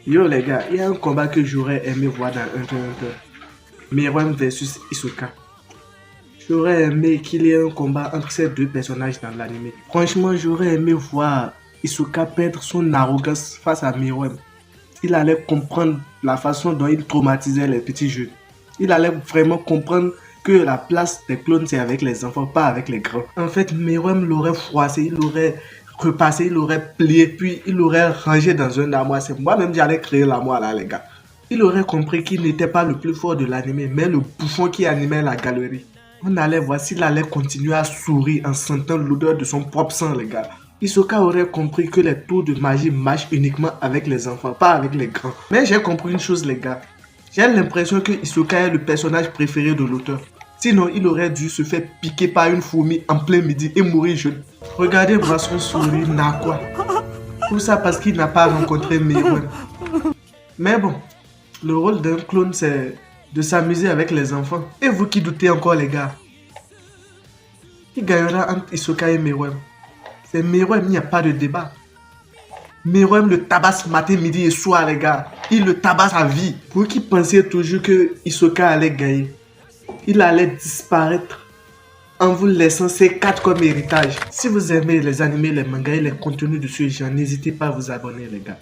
Yo les gars, il y a un combat que j'aurais aimé voir dans Hunter x Hunter. Meruem versus Hisoka. J'aurais aimé qu'il y ait un combat entre ces deux personnages dans l'anime. Franchement, j'aurais aimé voir Hisoka perdre son arrogance face à Meruem. Il allait comprendre la façon dont il traumatisait les petits jeunes. Il allait vraiment comprendre que la place des clones c'est avec les enfants, pas avec les grands. En fait, Meruem l'aurait froissé, il l'aurait repassé, il l'aurait plié, puis il l'aurait rangé dans un armoire. C'est moi-même j'allais créer l'armoire là, les gars. Il aurait compris qu'il n'était pas le plus fort de l'anime, mais le bouffon qui animait la galerie. On allait voir s'il allait continuer à sourire en sentant l'odeur de son propre sang, les gars. Hisoka aurait compris que les tours de magie marchent uniquement avec les enfants, pas avec les grands. Mais j'ai compris une chose, les gars. J'ai l'impression que Hisoka est le personnage préféré de l'auteur. Sinon, il aurait dû se faire piquer par une fourmi en plein midi et mourir jeune. Regardez-moi son sourire narquois. Tout ça parce qu'il n'a pas rencontré Meruem. Mais bon, le rôle d'un clone, c'est de s'amuser avec les enfants. Et vous qui doutez encore, les gars, qui gagnera entre Hisoka et Meruem? C'est Meruem, il n'y a pas de débat. Meruem le tabasse matin, midi et soir, les gars. Il le tabasse à vie. Vous qui pensiez toujours que Hisoka allait gagner, il allait disparaître en vous laissant ces 4 comme héritage. Si vous aimez les animés, les mangas et les contenus de ce genre, n'hésitez pas à vous abonner, les gars.